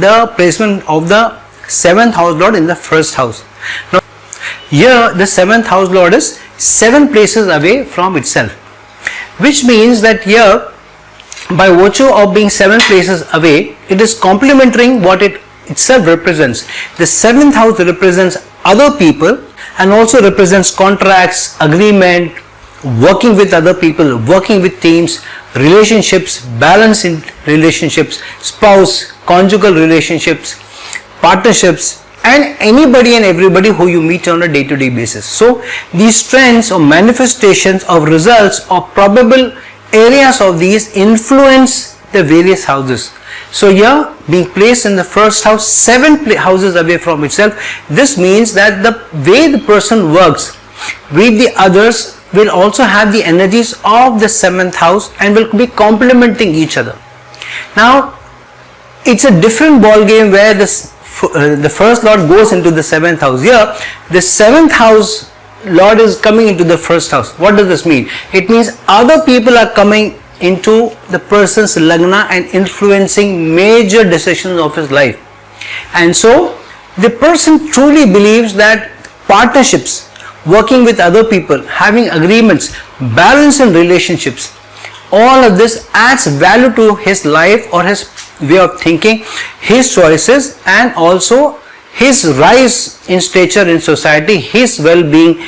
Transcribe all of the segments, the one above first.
the placement of the 7th house lord in the first house. Now here the 7th house lord is 7 places away from itself, which means that here by virtue of being 7 places away, it is complementing what it itself represents. The 7th house represents other people and also represents contracts, agreement, working with other people, working with teams, relationships, balance in relationships, spouse, conjugal relationships, partnerships, and anybody and everybody who you meet on a day-to-day basis. So these trends or manifestations of results or probable areas of these influence the various houses. So here being placed in the first house, 7 houses away from itself, this means that the way the person works with the others will also have the energies of the 7th house and will be complementing each other. Now it's a different ball game where the first lord goes into the 7th house. Here the 7th house lord is coming into the first house. What does this mean? It means other people are coming into the person's lagna and influencing major decisions of his life. And so the person truly believes that partnerships, working with other people, having agreements, balance in relationships, all of this adds value to his life or his way of thinking, his choices, and also his rise in stature in society, his well-being.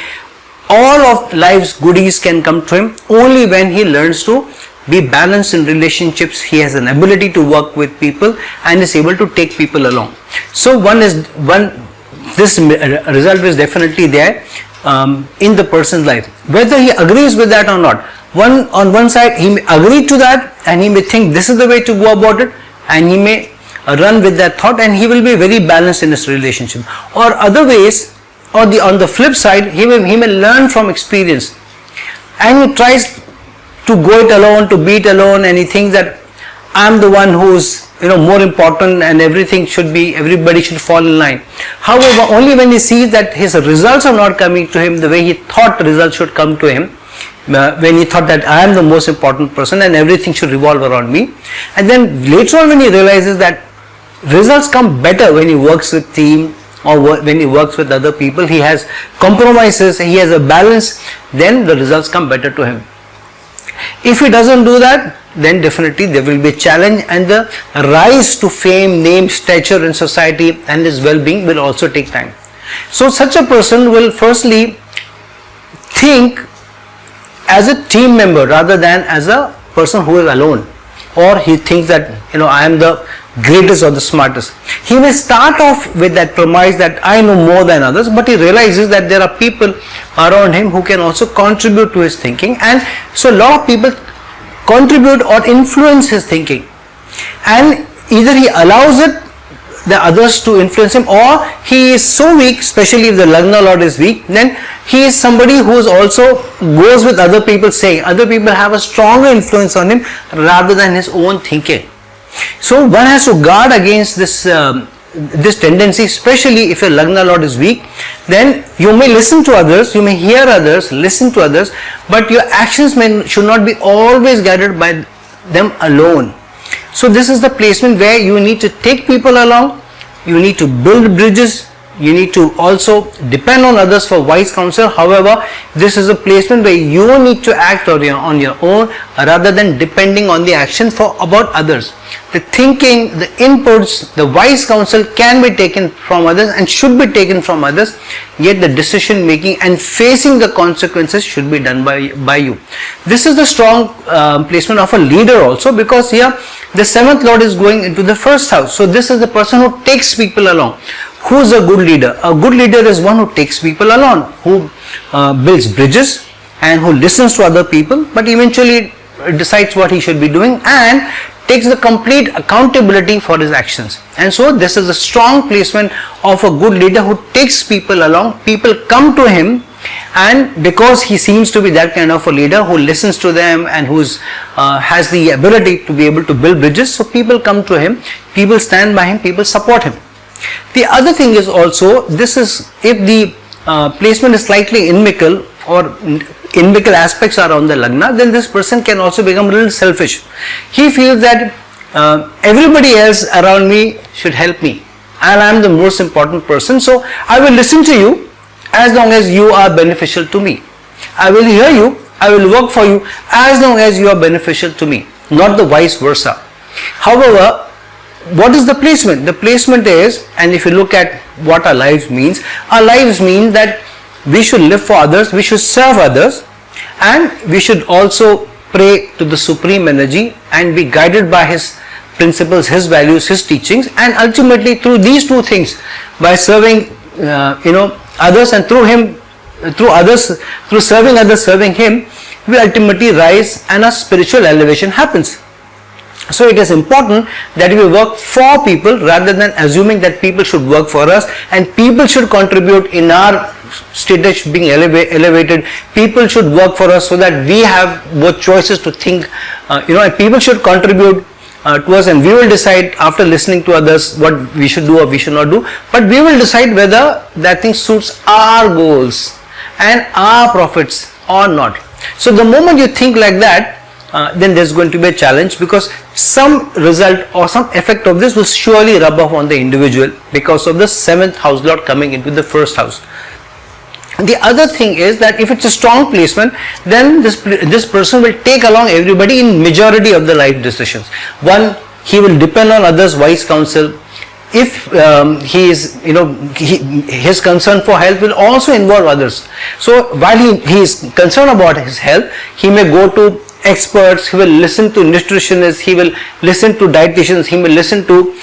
All of life's goodies can come to him only when he learns to be balanced in relationships. He has an ability to work with people and is able to take people along. So this result is definitely there in the person's life, whether he agrees with that or not. On one side he may agree to that and he may think this is the way to go about it, and he may run with that thought and he will be very balanced in his relationship. Or other ways, or on the flip side, he may learn from experience and he tries to go it alone, to be it alone, and he thinks that I'm the one who's more important and everybody should fall in line. However, only when he sees that his results are not coming to him the way he thought the results should come to him, when he thought that I am the most important person and everything should revolve around me, and then later on when he realizes that results come better when he works with team or when he works with other people, he has compromises, he has a balance, then the results come better to him. If he doesn't do that, then definitely there will be a challenge, and the rise to fame, name, stature in society and his well-being will also take time. So such a person will firstly think as a team member rather than as a person who is alone, or he thinks that I am the greatest or the smartest. He may start off with that premise that I know more than others, but he realizes that there are people around him who can also contribute to his thinking, and so a lot of people contribute or influence his thinking, and either he allows the others to influence him, or he is so weak, especially if the lagna lord is weak, then he is somebody who is also goes with other people, saying other people have a stronger influence on him rather than his own thinking. So one has to guard against this tendency, especially if your lagna lord is weak. Then you may listen to others, you may hear others, listen to others, but your actions should not be always guided by them alone. So this is the placement where you need to take people along, you need to build bridges, you need to also depend on others for wise counsel. However, this is a placement where you need to act on your own rather than depending on the action about others. The thinking, the inputs, the wise counsel can be taken from others and should be taken from others, yet the decision making and facing the consequences should be done by you. This is the strong placement of a leader also, because here the 7th lord is going into the first house. So this is the person who takes people along. Who is a good leader? A good leader is one who takes people along, who builds bridges and who listens to other people, but eventually decides what he should be doing and takes the complete accountability for his actions. And so this is a strong placement of a good leader who takes people along. People come to him, and because he seems to be that kind of a leader who listens to them and who has the ability to be able to build bridges, so people come to him, people stand by him, people support him. The other thing is also, this is if the placement is slightly inimical or inimical aspects are on the lagna, then this person can also become a little selfish. He feels that everybody else around me should help me, and I am the most important person, so I will listen to you as long as you are beneficial to me. I will hear you, I will work for you as long as you are beneficial to me, not the vice versa. However, what is the placement? The placement is, and if you look at what our lives means that we should live for others, we should serve others, and we should also pray to the supreme energy and be guided by his principles, his values, his teachings, and ultimately through these two things, by serving others, and through serving others, serving him, we ultimately rise and a spiritual elevation happens. So it is important that we work for people rather than assuming that people should work for us and people should contribute in our status being elevated. People should work for us so that we have both choices to think, and people should contribute to us, and we will decide after listening to others what we should do or we should not do, but we will decide whether that thing suits our goals and our profits or not. So the moment you think like that, then there's going to be a challenge, because some result or some effect of this will surely rub off on the individual because of the 7th house lord coming into the 1st house. The other thing is that if it's a strong placement, then this person will take along everybody in majority of the life decisions. One, he will depend on others' wise counsel. If his concern for health will also involve others. So while he is concerned about his health, he may go to experts, he will listen to nutritionists, he will listen to dietitians, he will listen to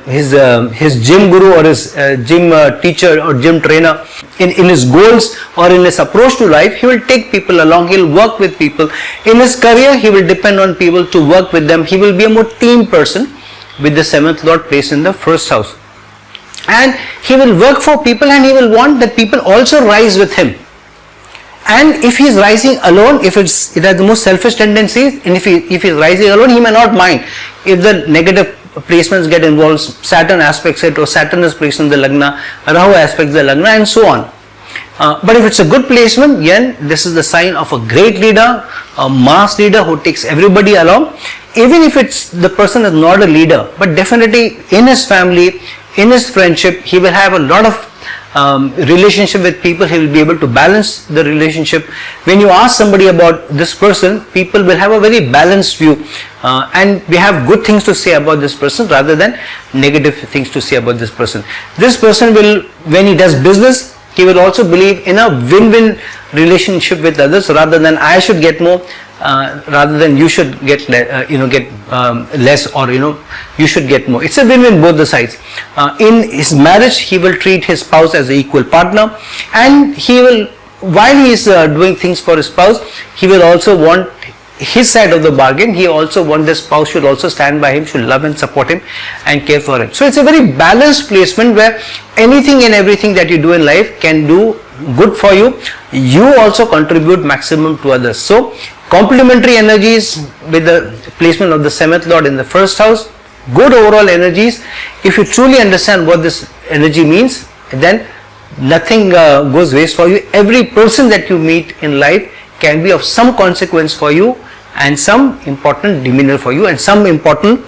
his gym guru or his gym teacher or gym trainer. In his goals or in his approach to life, he will take people along, he will work with people. In his career, he will depend on people to work with them. He will be a more team person with the 7th lord placed in the 1st house, and he will work for people, and he will want that people also rise with him. And if he is rising alone, it has the most selfish tendencies, and if he is rising alone, he may not mind if the negative placements get involved. Saturn aspects it, or Saturn is placed in the Lagna, Rahu aspects the Lagna, and so on. But if it's a good placement, then this is the sign of a great leader, a mass leader who takes everybody along. Even if the person is not a leader, but definitely in his family, in his friendship, he will have a lot of relationship with people. He will be able to balance the relationship. When you ask somebody about this person, people will have a very balanced view, and we have good things to say about this person rather than negative things to say about this person. This person will, when he does business, he will also believe in a win-win relationship with others, rather than I should get more, rather than you should get less, or you should get more. It's a win-win both the sides. In his marriage, he will treat his spouse as an equal partner, and he will, while he is doing things for his spouse, he will also want his side of the bargain. He also wants the spouse should also stand by him, should love and support him and care for him. So it's a very balanced placement where anything and everything that you do in life can do good for you. You also contribute maximum to others. So complementary energies with the placement of the 7th lord in the 1st house, good overall energies. If you truly understand what this energy means, then nothing goes waste for you. Every person that you meet in life can be of some consequence for you, and some important demeanor for you, and some important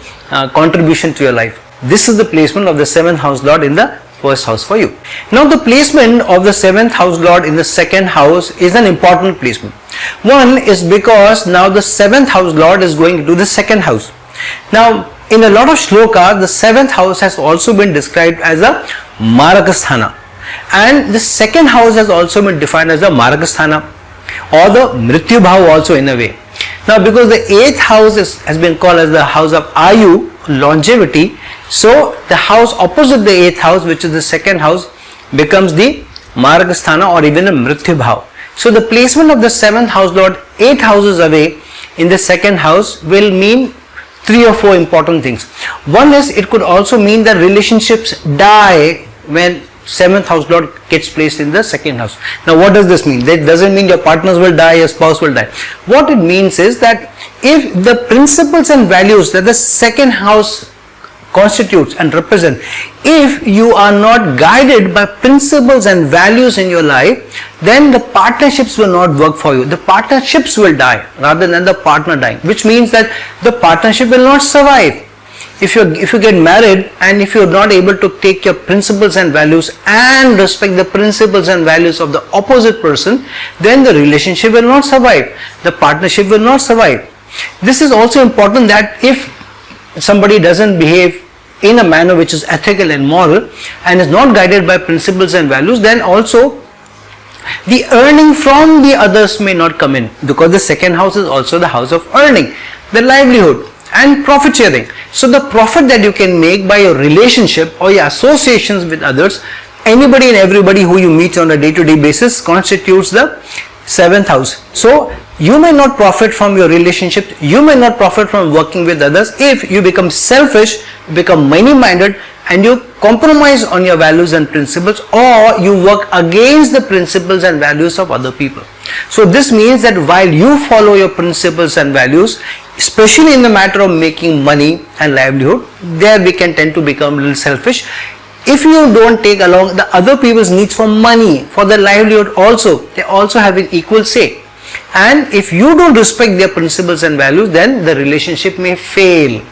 contribution to your life. This is the placement of the 7th house lord in the 1st house for you. Now the placement of the 7th house lord in the 2nd house is an important placement. One is because now the 7th house lord is going into the 2nd house. Now in a lot of shlokas, the 7th house has also been described as a Marakasthana, and the 2nd house has also been defined as a Marakasthana, or the Mrityu Bhav also in a way. Now because the 8th house has been called as the house of Ayu, longevity, so the house opposite the 8th house, which is the 2nd house, becomes the Marakasthana or even the Mrityu Bhav. So the placement of the 7th house lord 8 houses away in the 2nd house will mean 3 or 4 important things. One is, it could also mean that relationships die when 7th house lord gets placed in the 2nd house. Now what does this mean? That doesn't mean your partners will die, your spouse will die. What it means is that if the principles and values that the 2nd house constitutes and represent. If you are not guided by principles and values in your life, then the partnerships will not work for you. The partnerships will die rather than the partner dying, which means that the partnership will not survive. If you get married and if you are not able to take your principles and values and respect the principles and values of the opposite person, then the relationship will not survive. The partnership will not survive. This is also important, that if somebody doesn't behave in a manner which is ethical and moral and is not guided by principles and values, then also the earning from the others may not come in, because the second house is also the house of earning, the livelihood and profit sharing. So the profit that you can make by your relationship or your associations with others, anybody and everybody who you meet on a day-to-day basis, constitutes the seventh house. So you may not profit from your relationship, you may not profit from working with others if you become selfish, become money-minded, and you compromise on your values and principles, or you work against the principles and values of other people. So this means that while you follow your principles and values, especially in the matter of making money and livelihood, there we can tend to become a little selfish. If you don't take along the other people's needs for money, for their livelihood also, they also have an equal say. And if you don't respect their principles and values, then the relationship may fail.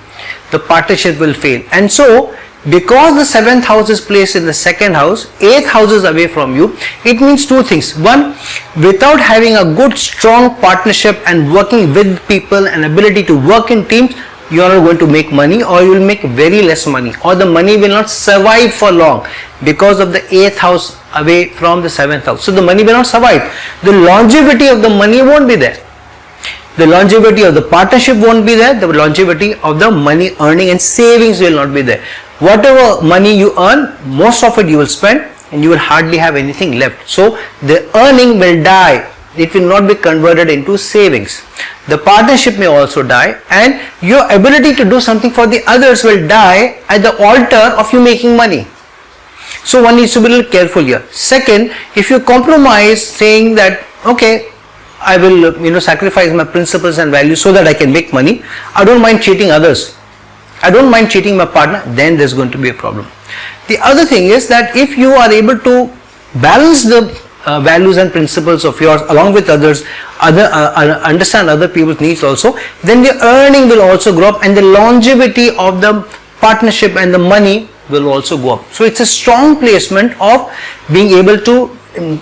The partnership will fail. And so, because the seventh house is placed in the second house, eighth house is away from you, it means two things. One, without having a good strong partnership and working with people and ability to work in teams, you are not going to make money, or you will make very less money, or the money will not survive for long because of the eighth house away from the seventh house. So the money will not survive. The longevity of the money won't be there. The longevity of the partnership won't be there. The longevity of the money earning and savings will not be there. Whatever money you earn, most of it you will spend and you will hardly have anything left. So the earning will die. It will not be converted into savings. The partnership may also die, and your ability to do something for the others will die at the altar of you making money. So one needs to be a little careful here. Second, if you compromise saying that, okay, I will sacrifice my principles and values so that I can make money, I don't mind cheating others, I don't mind cheating my partner, then there's going to be a problem. The other thing is that if you are able to balance the values and principles of yours along with others, understand other people's needs also, then the earning will also grow up and the longevity of the partnership and the money will also go up. So it's a strong placement of being able to,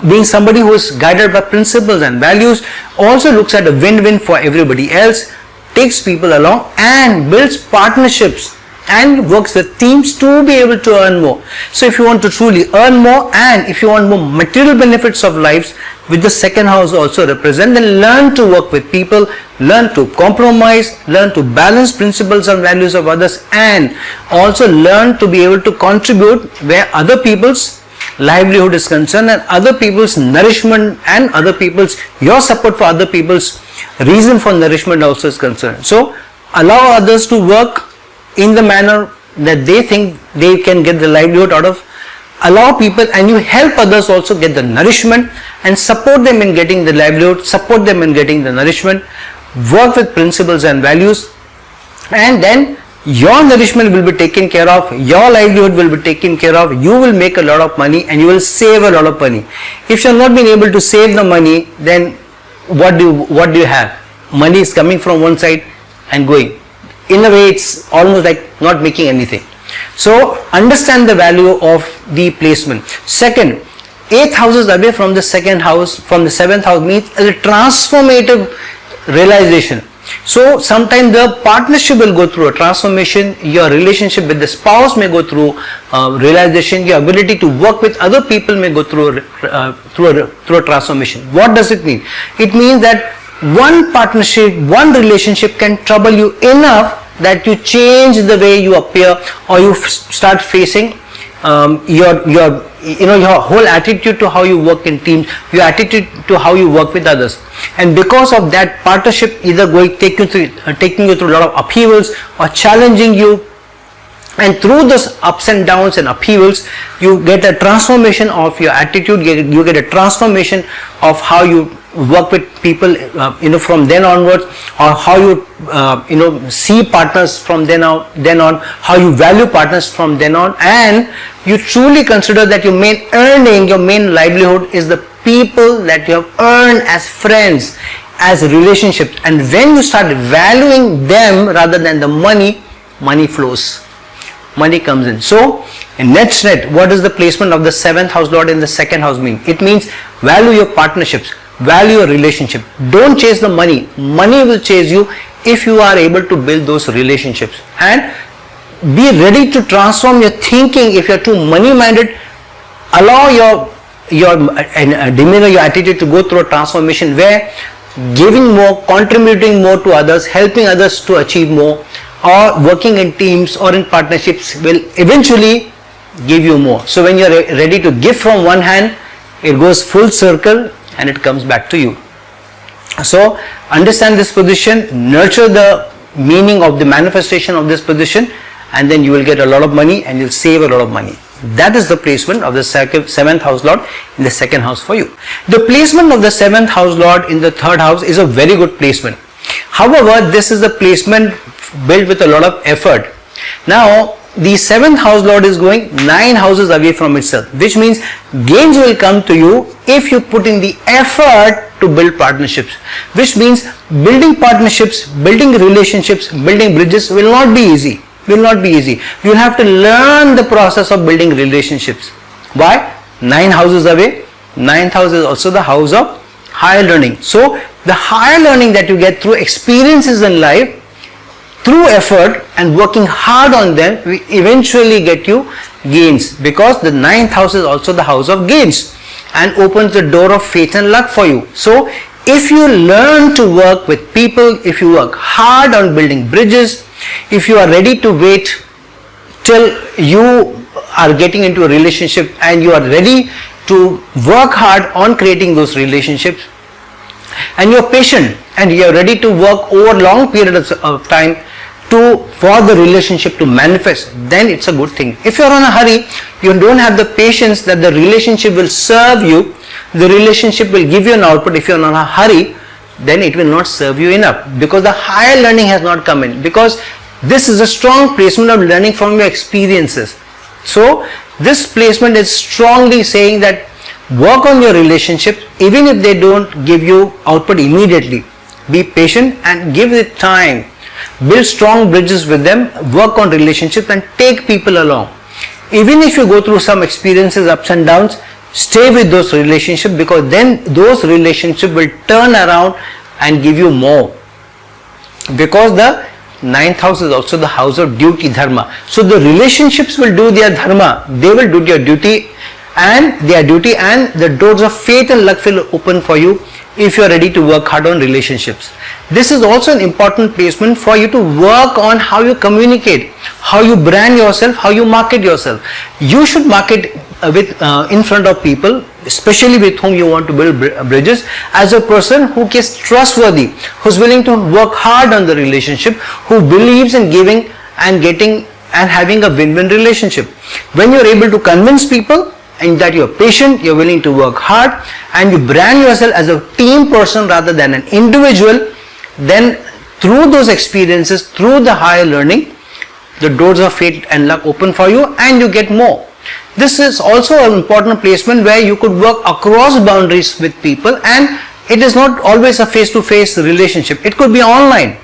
being somebody who is guided by principles and values, also looks at a win-win for everybody else, takes people along and builds partnerships and works with teams to be able to earn more. So if you want to truly earn more, and if you want more material benefits of life, with the second house also represent, then learn to work with people, learn to compromise, learn to balance principles and values of others, and also learn to be able to contribute where other people's livelihood is concerned and other people's nourishment and other people's, your support for other people's reason for nourishment also is concerned. So allow others to work in the manner that they think they can get the livelihood out of. Allow people, and you help others also get the nourishment and support them in getting the livelihood, support them in getting the nourishment, work with principles and values, and then your nourishment will be taken care of, your livelihood will be taken care of, you will make a lot of money and you will save a lot of money. If you are not being able to save the money, then what do you have? Money is coming from one side and going. In a way, it's almost like not making anything. So understand the value of the placement. Second, eighth house is away from the second house, from the seventh house, means a transformative realization. So sometimes the partnership will go through a transformation, your relationship with the spouse may go through realization, your ability to work with other people may go through a transformation. What does it mean? It means that one partnership, one relationship can trouble you enough that you change the way you appear, or you start facing your whole attitude to how you work in teams, your attitude to how you work with others. And because of that partnership either taking you through a lot of upheavals or challenging you, and through those ups and downs and upheavals, you get a transformation of your attitude, you get a transformation of how you work with people from then onwards, or how you see partners from then on, how you value partners from then on, and you truly consider that your main earning, your main livelihood is the people that you have earned as friends, as relationships. And when you start valuing them rather than the money flows, money comes in. So in net, what does the placement of the 7th house lord in the 2nd house mean? It means value your partnerships, value your relationship. Don't chase the money. Money will chase you if you are able to build those relationships. And be ready to transform your thinking. If you are too money minded, allow your demeanor, your attitude to go through a transformation where giving more, contributing more to others, helping others to achieve more, or working in teams or in partnerships will eventually give you more. So when you are ready to give from one hand, it goes full circle and it comes back to you. So understand this position, nurture the meaning of the manifestation of this position, and then you will get a lot of money and you'll save a lot of money. That is the placement of the 7th house lord in the 2nd house for you. The placement of the 7th house lord in the 3rd house is a very good placement. However, this is a placement built with a lot of effort. Now, the 7th house lord is going 9 houses away from itself, which means gains will come to you if you put in the effort to build partnerships, which means building partnerships, building relationships, building bridges will not be easy. You will have to learn the process of building relationships. Why? 9 houses away. 9th house is also the house of higher learning. So the higher learning that you get through experiences in life, through effort and working hard on them, will eventually get you gains, because the 9th house is also the house of gains and opens the door of faith and luck for you. So if you learn to work with people, if you work hard on building bridges, if you are ready to wait till you are getting into a relationship and you are ready to work hard on creating those relationships, and you are patient and you are ready to work over long periods of time for the relationship to manifest, then it's a good thing. If you are in a hurry, you don't have the patience that the relationship will serve you, the relationship will give you an output. If you are in a hurry, then it will not serve you enough, because the higher learning has not come in, because this is a strong placement of learning from your experiences. So this placement is strongly saying that work on your relationship, even if they don't give you output immediately. Be patient and give it time. Build strong bridges with them, work on relationships and take people along. Even if you go through some experiences, ups and downs, stay with those relationships, because then those relationships will turn around and give you more. Because the 9th house is also the house of duty, dharma. So the relationships will do their dharma, they will do their duty, and the doors of faith and luck will open for you if you are ready to work hard on relationships. This is also an important placement for you to work on how you communicate, how you brand yourself, how you market yourself. You should market in front of people, especially with whom you want to build bridges, as a person who is trustworthy, who's willing to work hard on the relationship, who believes in giving and getting and having a win-win relationship. When you're able to convince people and that you're patient, you're willing to work hard, and you brand yourself as a team person rather than an individual, then through those experiences, through the higher learning, the doors of fate and luck open for you and you get more. This is also an important placement where you could work across boundaries with people, and it is not always a face-to-face relationship. It could be online.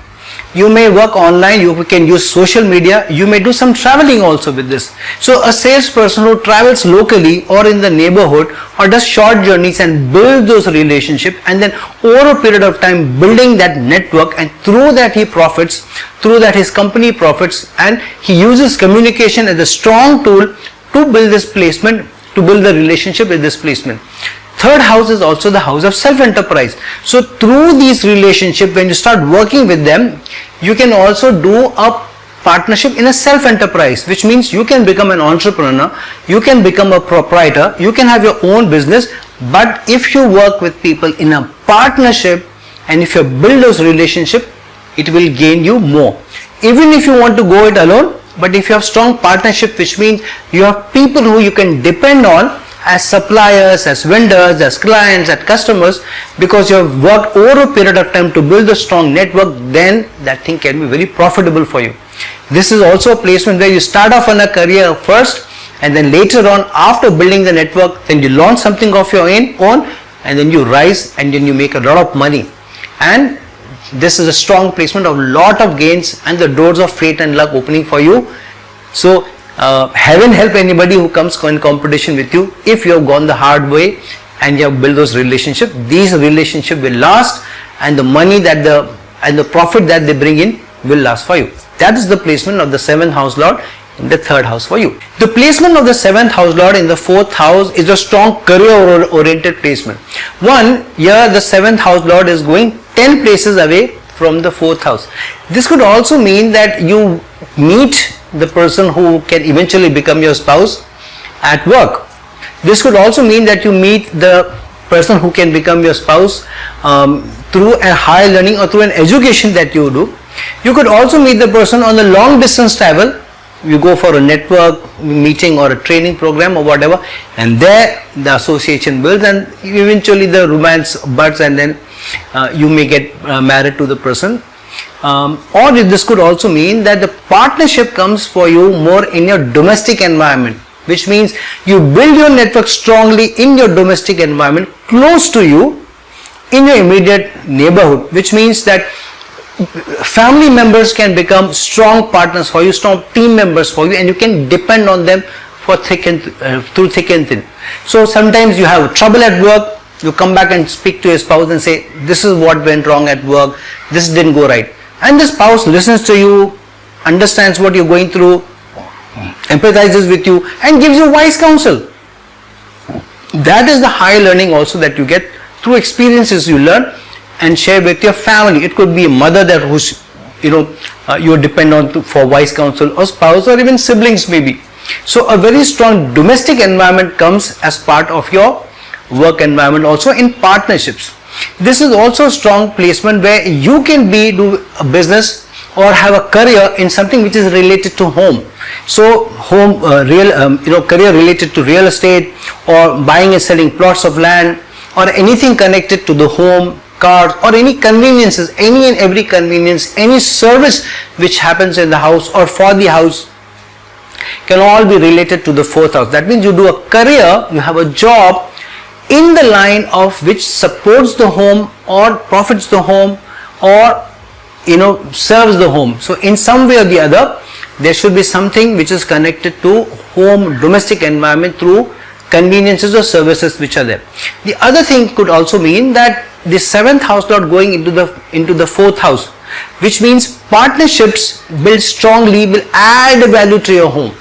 You may work online, you can use social media, you may do some traveling also with this. So a salesperson who travels locally or in the neighborhood or does short journeys and build those relationships, and then over a period of time building that network, and through that he profits, through that his company profits, and he uses communication as a strong tool to build this placement, to build the relationship with this placement. 3rd house is also the house of self-enterprise. So through these relationships, when you start working with them, you can also do a partnership in a self-enterprise, which means you can become an entrepreneur, you can become a proprietor, you can have your own business. But if you work with people in a partnership and if you build those relationships, it will gain you more. Even if you want to go it alone, but if you have strong partnership, which means you have people who you can depend on as suppliers, as vendors, as clients, as customers, because you have worked over a period of time to build a strong network, then that thing can be very profitable for you. This is also a placement where you start off on a career first, and then later on, after building the network, then you launch something of your own, and then you rise and then you make a lot of money. And this is a strong placement of lot of gains and the doors of fate and luck opening for you. So heaven help anybody who comes in competition with you. If you have gone the hard way and you have built those relationships, these relationships will last, and the money and the profit that they bring in will last for you. That is the placement of the 7th house lord in the 3rd house for you. The placement of the 7th house lord in the 4th house is a strong career oriented placement. One, here the 7th house lord is going 10 places away from the 4th house. This could also mean that you meet the person who can eventually become your spouse at work. This could also mean that you meet the person who can become your spouse through a higher learning or through an education that you do. You could also meet the person on a long distance travel. You go for a network meeting or a training program or whatever, and there the association builds and eventually the romance buds, and then you may get married to the person. Or this could also mean that the partnership comes for you more in your domestic environment, which means you build your network strongly in your domestic environment, close to you, in your immediate neighborhood, which means that family members can become strong partners for you, strong team members for you, and you can depend on them for through thick and thin. So sometimes you have trouble at work, you come back and speak to your spouse and say, this is what went wrong at work, this didn't go right. And the spouse listens to you, understands what you're going through, empathizes with you, and gives you wise counsel. That is the high learning also that you get through experiences you learn and share with your family. It could be a mother that who's you depend on for wise counsel, or spouse, or even siblings maybe. So a very strong domestic environment comes as part of your work environment also in partnerships. This is also a strong placement where you can do a business or have a career in something which is related to home. So home career related to real estate, or buying and selling plots of land, or anything connected to the home, cars, or any conveniences, any and every convenience, any service which happens in the house or for the house can all be related to the 4th house. That means you do a career, you have a job in the line of which supports the home or profits the home or serves the home. So in some way or the other, there should be something which is connected to home, domestic environment through conveniences or services which are there. The other thing could also mean that the 7th house lord going into the 4th house, which means partnerships built strongly will add value to your home.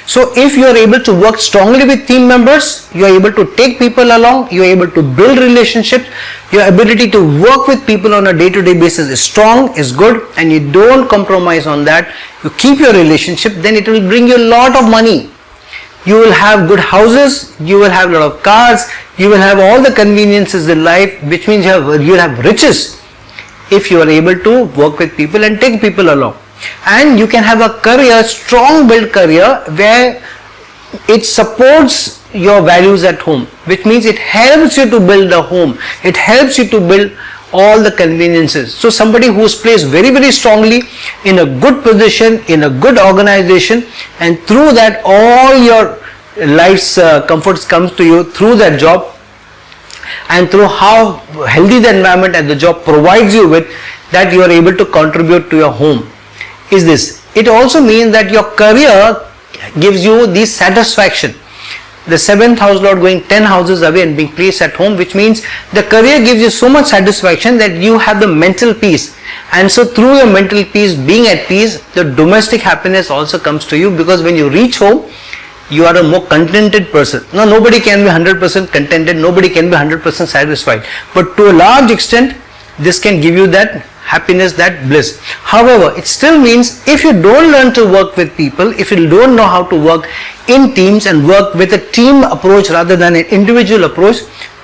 So if you are able to work strongly with team members, you are able to take people along, you are able to build relationships, your ability to work with people on a day-to-day basis is strong, is good, and you don't compromise on that, you keep your relationship, then it will bring you a lot of money. You will have good houses, you will have a lot of cars, you will have all the conveniences in life, which means you will have riches if you are able to work with people and take people along. And you can have a career, strong built career, where it supports your values at home, which means it helps you to build a home, it helps you to build all the conveniences. So somebody who is placed very, very strongly in a good position, in a good organization, and through that all your life's comforts comes to you through that job, and through how healthy the environment and the job provides you with, that you are able to contribute to your home. Is this? It also means that your career gives you the satisfaction. The 7th house lord going 10 houses away and being placed at home, which means the career gives you so much satisfaction that you have the mental peace, and so through your mental peace, being at peace, the domestic happiness also comes to you, because when you reach home, you are a more contented person. Now nobody can be 100% contented, nobody can be 100% satisfied, but to a large extent this can give you that happiness, that bliss. However, it still means if you don't learn to work with people, if you don't know how to work in teams and work with a team approach rather than an individual approach,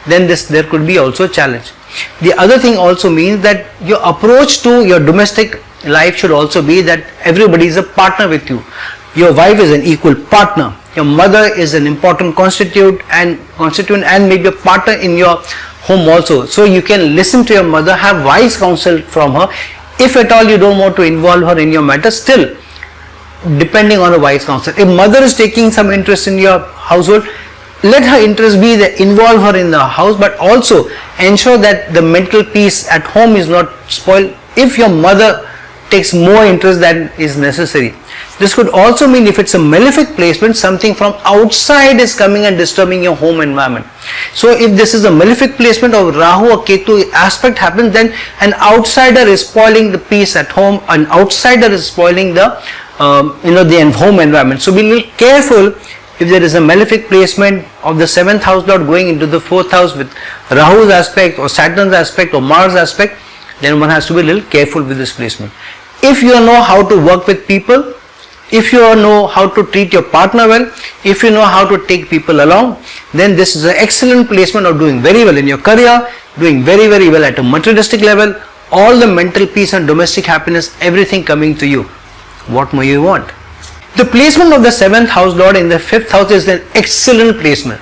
then there could be also a challenge. The other thing also means that your approach to your domestic life should also be that everybody is a partner with you. Your wife is an equal partner, Your mother is an important constituent and maybe a partner in your home also. So you can listen to your mother, have wise counsel from her. If at all you don't want to involve her in your matter, still depending on a wise counsel. If mother is taking some interest in your household, let her interest be that involve her in the house, but also ensure that the mental peace at home is not spoiled if your mother takes more interest than is necessary. This could also mean, if it's a malefic placement, something from outside is coming and disturbing your home environment. So if this is a malefic placement of Rahu or Ketu aspect happens, then an outsider is spoiling the peace at home, an outsider is spoiling the the home environment. So be a little careful if there is a malefic placement of the 7th house lord going into the 4th house with Rahu's aspect or Saturn's aspect or Mars aspect, then one has to be a little careful with this placement. If you know how to work with people, if you know how to treat your partner well, if you know how to take people along, then this is an excellent placement of doing very well in your career, doing very well at a materialistic level, all the mental peace and domestic happiness, everything coming to you. What more you want? The placement of the 7th house lord in the 5th house is an excellent placement.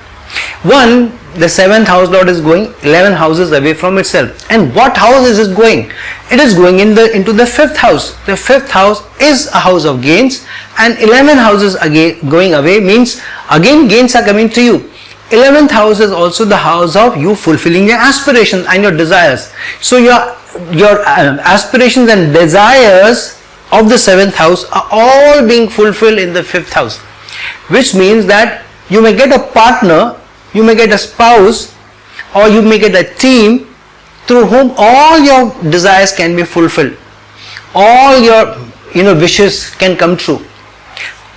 One, the 7th house lord is going 11 houses away from itself. And what house is it going? It is going into the 5th house. The 5th house is a house of gains, and 11 houses again going away means again gains are coming to you. 11th house is also the house of you fulfilling your aspirations and your desires. So your aspirations and desires of the 7th house are all being fulfilled in the 5th house, which means that you may get a partner, you may get a spouse, or you may get a team through whom all your desires can be fulfilled, all your wishes can come true.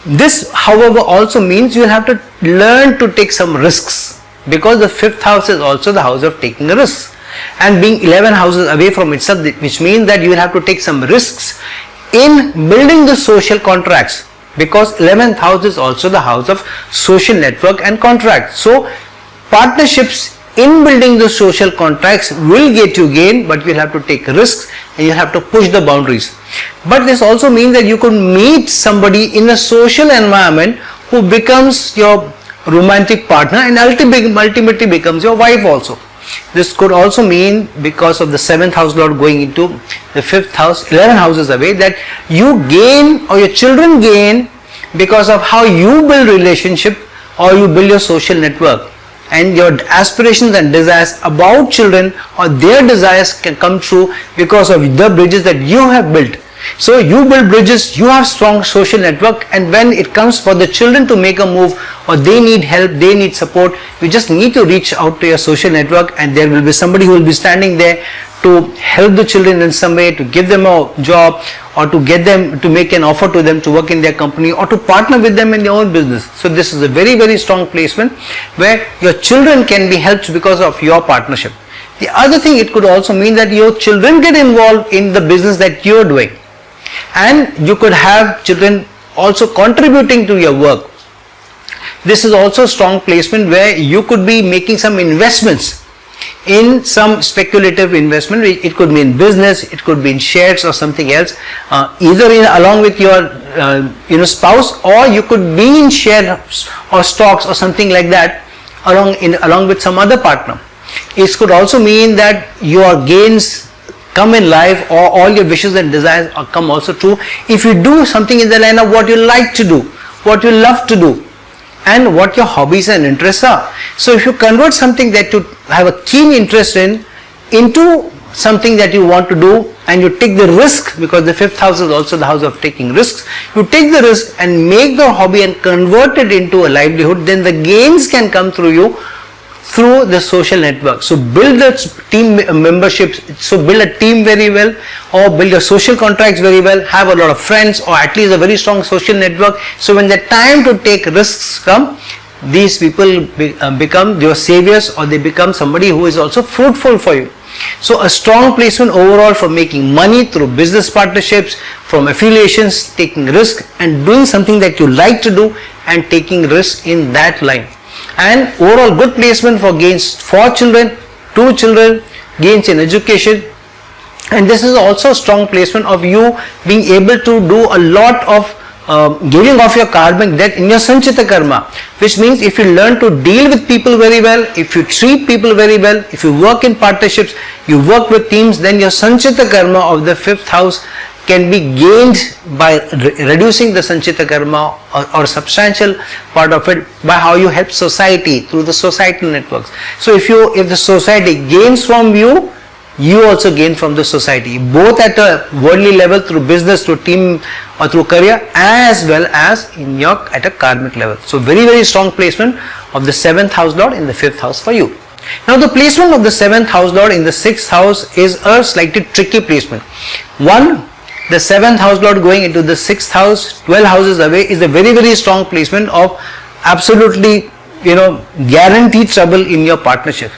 This, however, also means you will have to learn to take some risks, because the 5th house is also the house of taking risks, and being 11 houses away from itself, which means that you will have to take some risks in building the social contracts, because 11th house is also the house of social network and contract. So partnerships in building the social contracts will get you gain, but you'll have to take risks and you have to push the boundaries. But this also means that you could meet somebody in a social environment who becomes your romantic partner and ultimately becomes your wife also. This could also mean, because of the 7th house lord going into the 5th house, 11 houses away, that you gain or your children gain because of how you build relationship or you build your social network, and your aspirations and desires about children or their desires can come true because of the bridges that you have built. So you build bridges, you have strong social network, and when it comes for the children to make a move or they need help, they need support, you just need to reach out to your social network, and there will be somebody who will be standing there to help the children in some way, to give them a job, or to get them to make an offer to them to work in their company, or to partner with them in their own business. So this is a very strong placement where your children can be helped because of your partnership. The other thing, it could also mean that your children get involved in the business that you are doing, and you could have children also contributing to your work. This is also a strong placement where you could be making some investments in some speculative investment. It could be in business, it could be in shares or something else, either along with your spouse, or you could be in shares or stocks or something like that along with some other partner. It could also mean that your gains come in life, or all your wishes and desires come also true if you do something in the line of what you like to do, what you love to do, and what your hobbies and interests are. So if you convert something that you have a keen interest in into something that you want to do, and you take the risk, because the 5th house is also the house of taking risks, you take the risk and make the hobby and convert it into a livelihood, then the gains can come through you through the social network. So build the team memberships, so build a team very well, or build your social contracts very well, have a lot of friends, or at least a very strong social network. So when the time to take risks come, these people become your saviors, or they become somebody who is also fruitful for you. So a strong placement overall for making money through business partnerships, from affiliations, taking risk and doing something that you like to do and taking risk in that line. And overall good placement for gains for children, to children, gains in education. And this is also a strong placement of you being able to do a lot of giving off your karmic debt in your sanchita karma, which means if you learn to deal with people very well, if you treat people very well, if you work in partnerships, you work with teams, then your sanchita karma of the 5th house can be gained by reducing the sanchita karma or substantial part of it by how you help society through the societal networks. So if the society gains from you, you also gain from the society, both at a worldly level through business, through team or through career, as well as at a karmic level. So very, very strong placement of the 7th house lord in the 5th house for you. Now the placement of the 7th house lord in the 6th house is a slightly tricky placement. One, the 7th house lord going into the 6th house 12 houses away is a very, very strong placement of absolutely guaranteed trouble in your partnership,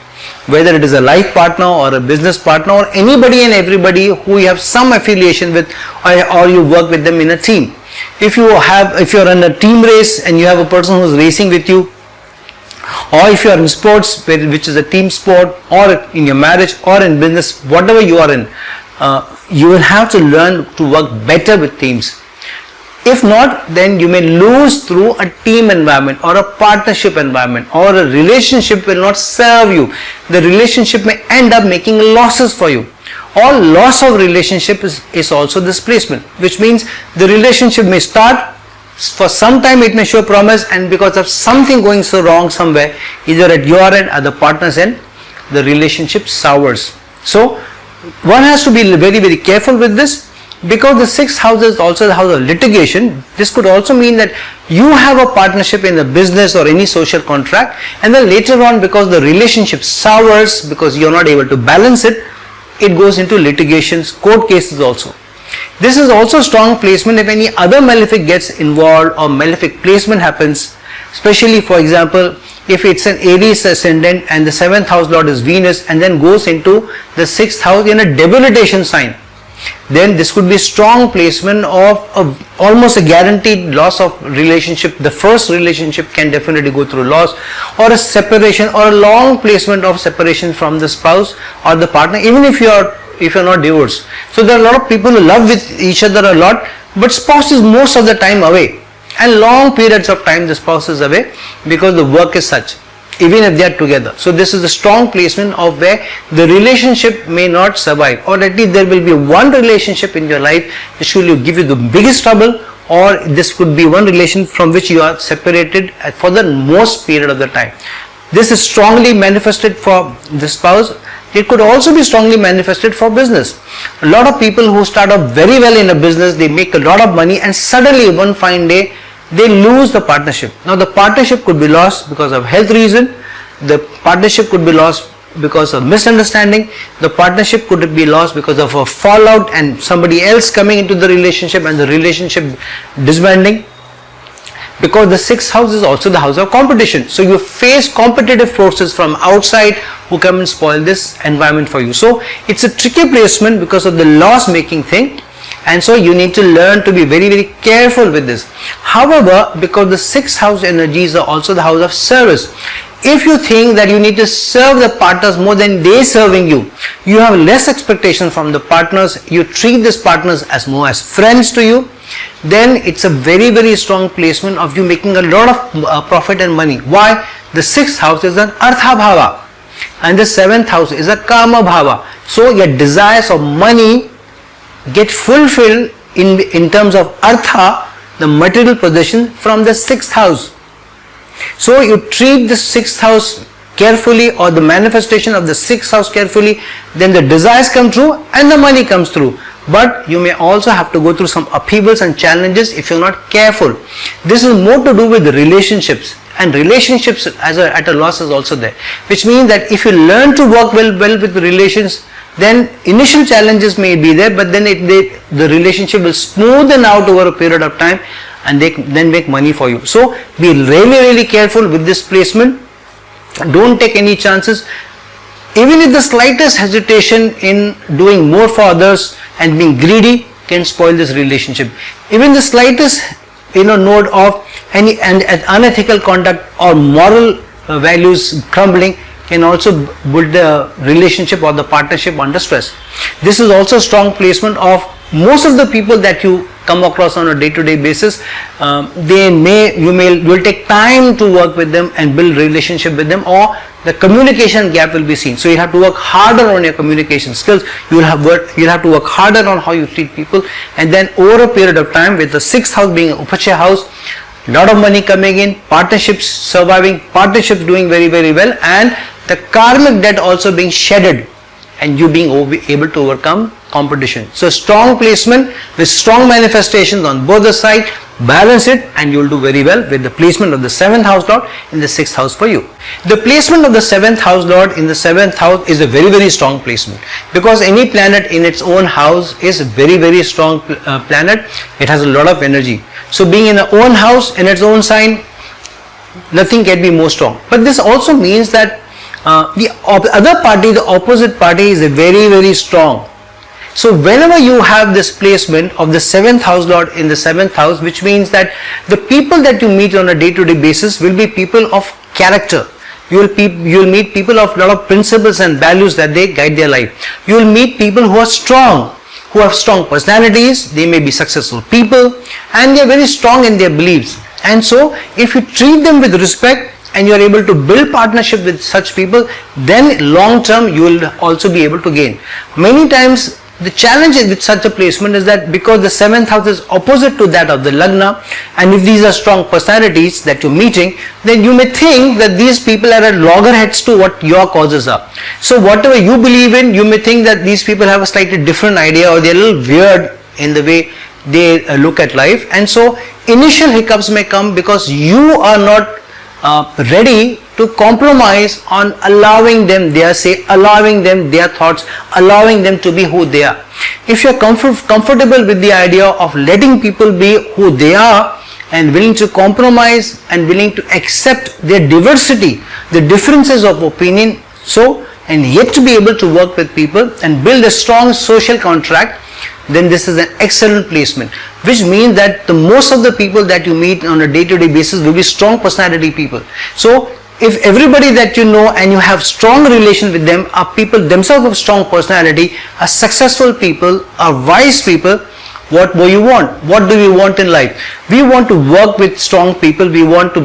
whether it is a life partner or a business partner or anybody and everybody who you have some affiliation with, or you work with them in a team. If you're in a team race and you have a person who's racing with you, or if you are in sports, which is a team sport, or in your marriage or in business, whatever you are in, you will have to learn to work better with teams. If not, then you may lose through a team environment or a partnership environment, or a relationship will not serve you. The relationship may end up making losses for you. Or loss of relationship is also this placement, which means the relationship may start, for some time it may show promise, and because of something going so wrong somewhere, either at your end or the partner's end, the relationship sours. So one has to be very, very careful with this. Because the 6th house is also the house of litigation, this could also mean that you have a partnership in the business or any social contract, and then later on, because the relationship sours, because you are not able to balance it, it goes into litigations, court cases also. This is also strong placement if any other malefic gets involved or malefic placement happens, especially for example, if it's an Aries ascendant and the 7th house lord is Venus and then goes into the 6th house in a debilitation sign. Then this could be strong placement of almost a guaranteed loss of relationship. The first relationship can definitely go through loss, or a separation, or a long placement of separation from the spouse or the partner, even if you're not divorced. So there are a lot of people who love with each other a lot, but spouse is most of the time away, and long periods of time the spouse is away because the work is such, even if they are together. So this is a strong placement of where the relationship may not survive, or at least there will be one relationship in your life which will give you the biggest trouble, or this could be one relation from which you are separated for the most period of the time. This is strongly manifested for the spouse. It could also be strongly manifested for business. A lot of people who start off very well in a business, they make a lot of money, and suddenly one fine day they lose the partnership. Now the partnership could be lost because of health reason, the partnership could be lost because of misunderstanding, the partnership could be lost because of a fallout and somebody else coming into the relationship and the relationship disbanding, because the 6th house is also the house of competition. So you face competitive forces from outside who come and spoil this environment for you. So it's a tricky placement because of the loss making thing. And so you need to learn to be very, very careful with this. However, because the 6th house energies are also the house of service, if you think that you need to serve the partners more than they serving you, you have less expectation from the partners, you treat these partners as more as friends to you, then it's a very, very strong placement of you making a lot of profit and money. Why? The 6th house is an Artha Bhava and the 7th house is a Kama Bhava. So your desires of money get fulfilled in terms of Artha, the material possession, from the 6th house. So you treat the 6th house carefully, or the manifestation of the 6th house carefully, then the desires come true and the money comes through. But you may also have to go through some upheavals and challenges if you're not careful. This is more to do with the relationships, and relationships at a loss is also there, which means that if you learn to work well with the relations, then initial challenges may be there, but then the relationship will smoothen out over a period of time and they then make money for you. So be really, really careful with this placement. Don't take any chances. Even if the slightest hesitation in doing more for others and being greedy can spoil this relationship. Even the slightest note of any unethical conduct or moral values crumbling can also put the relationship or the partnership under stress. This is also strong placement of most of the people that you come across on a day-to-day basis. You will take time to work with them and build relationship with them, or the communication gap will be seen. So you have to work harder on your communication skills. You'll have to work harder on how you treat people, and then over a period of time, with the 6th house being an Upachaya house, lot of money coming in, partnerships surviving, partnerships doing very, very well, and the karmic debt also being shedded, and you being able to overcome competition. So strong placement with strong manifestations on both the sides, balance it, and you will do very well with the placement of the 7th house lord in the 6th house for you. The placement of the 7th house lord in the 7th house is a very, very strong placement, because any planet in its own house is a very, very strong planet. It has a lot of energy. So being in its own house, in its own sign, nothing can be more strong. But this also means that the other party, the opposite party, is a very, very strong. So whenever you have this placement of the 7th house lord in the 7th house, which means that the people that you meet on a day-to-day basis will be people of character. You will meet people of lot of principles and values that they guide their life. You will meet people who are strong, who have strong personalities. They may be successful people, and they are very strong in their beliefs. And so if you treat them with respect and you are able to build partnership with such people, then long term you will also be able to gain. Many times the challenge with such a placement is that because the 7th house is opposite to that of the Lagna, and if these are strong personalities that you're meeting, then you may think that these people are at loggerheads to what your causes are. So whatever you believe in, you may think that these people have a slightly different idea, or they're a little weird in the way they look at life. And so initial hiccups may come because you are not ready to compromise on allowing them their say, allowing them their thoughts, allowing them to be who they are. If you are comfortable with the idea of letting people be who they are, and willing to compromise and willing to accept their diversity, the differences of opinion, and yet to be able to work with people and build a strong social contract, then this is an excellent placement, which means that the most of the people that you meet on a day-to-day basis will be strong personality people. So if everybody that you know and you have strong relation with them are people themselves of strong personality, are successful people, are wise people, what do you want? What do we want in life? We want to work with strong people. We want to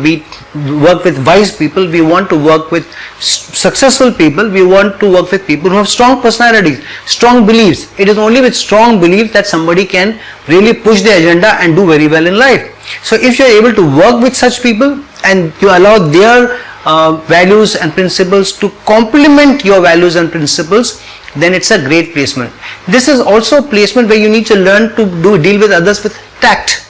work with wise people. We want to work with successful people. We want to work with people who have strong personalities, strong beliefs. It is only with strong belief that somebody can really push the agenda and do very well in life. So if you are able to work with such people and you allow their values and principles to complement your values and principles, then it's a great placement. This is also a placement where you need to learn to deal with others with tact,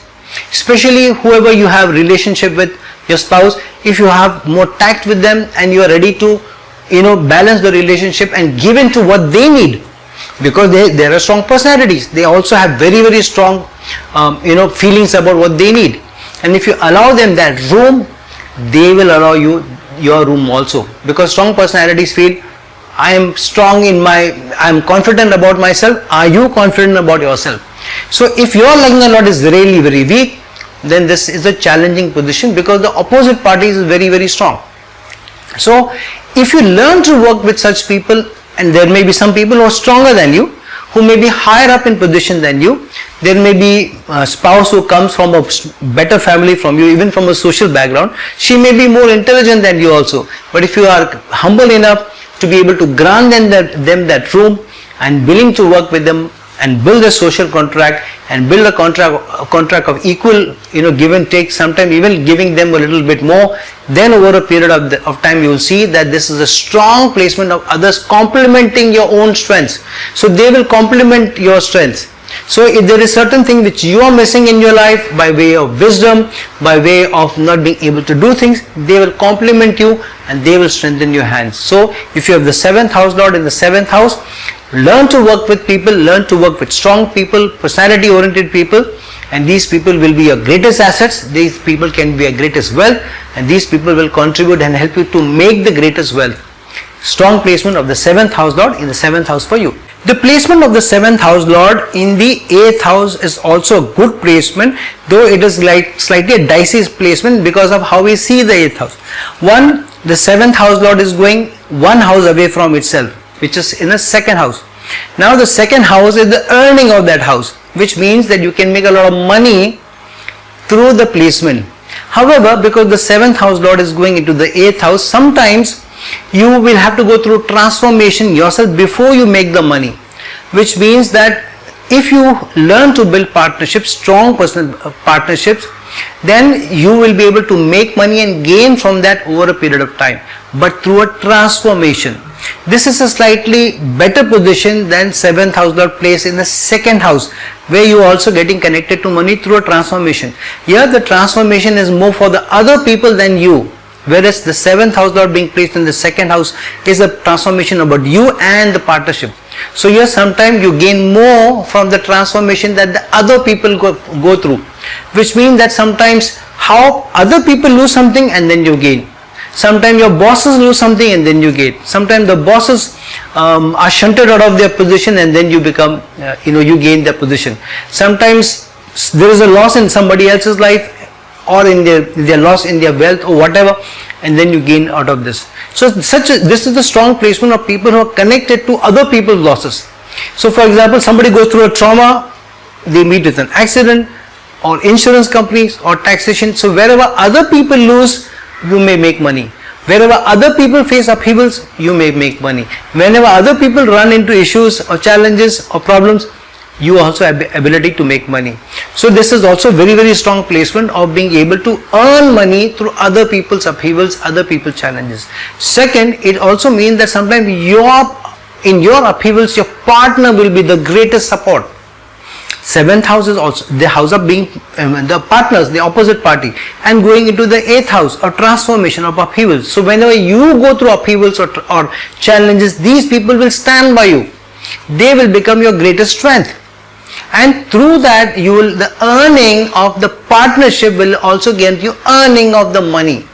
especially whoever you have relationship with, your spouse. If you have more tact with them and you are ready to balance the relationship and give in to what they need, because they are strong personalities, they also have very, very strong feelings about what they need, and if you allow them that room, they will allow you your room also, because strong personalities feel, I am strong I am confident about myself. Are you confident about yourself? So if your Lagna Lord is really very weak, then this is a challenging position, because the opposite party is very, very strong. So if you learn to work with such people, and there may be some people who are stronger than you, who may be higher up in position than you, there may be a spouse who comes from a better family from you, even from a social background, she may be more intelligent than you also, but if you are humble enough to be able to grant them that room and willing to work with them and build a social contract and build a contract of equal give and take, sometimes even giving them a little bit more, then over a period of time you will see that this is a strong placement of others complementing your own strengths. So they will complement your strengths. So if there is certain thing which you are missing in your life by way of wisdom, by way of not being able to do things, they will complement you and they will strengthen your hands. So if you have the 7th house lord in the 7th house, learn to work with people, learn to work with strong people, personality oriented people, and these people will be your greatest assets. These people can be your greatest wealth, and these people will contribute and help you to make the greatest wealth. Strong placement of the 7th house lord in the 7th house for you. The placement of the 7th house lord in the 8th house is also a good placement, though it is like slightly a dicey placement because of how we see the 8th house. One, the 7th house lord is going one house away from itself, which is in the 2nd house. Now the 2nd house is the earning of that house. which means that you can make a lot of money through the placement. However, because the 7th house lord is going into the 8th house, sometimes you will have to go through transformation yourself before you make the money, which means that if you learn to build partnerships, strong personal partnerships, then you will be able to make money and gain from that over a period of time, but through a transformation. This is a slightly better position than 7th house lord placed in the 2nd house, where you are also getting connected to money through a transformation. Here the transformation is more for the other people than you, whereas the 7th house lord being placed in the 2nd house is a transformation about you and the partnership. So here sometimes you gain more from the transformation that the other people go through, which means that sometimes how other people lose something and then you gain. Sometimes your bosses lose something and then you gain. Sometimes the bosses are shunted out of their position and then you become, you gain their position. Sometimes there is a loss in somebody else's life, or in their loss in their wealth or whatever, and then you gain out of this. So this is the strong placement of people who are connected to other people's losses. So for example, somebody goes through a trauma, they meet with an accident, or insurance companies, or taxation. So wherever other people lose, you may make money. Wherever other people face upheavals, you may make money. Whenever other people run into issues or challenges or problems, you also have the ability to make money. So this is also very, very strong placement of being able to earn money through other people's upheavals, other people's challenges. Second, it also means that sometimes in your upheavals, your partner will be the greatest support. 7th house is also the house of being the partners, the opposite party, and going into the 8th house or transformation of upheavals. So whenever you go through upheavals or challenges, these people will stand by you. They will become your greatest strength, and through that the earning of the partnership will also get you earning of the money,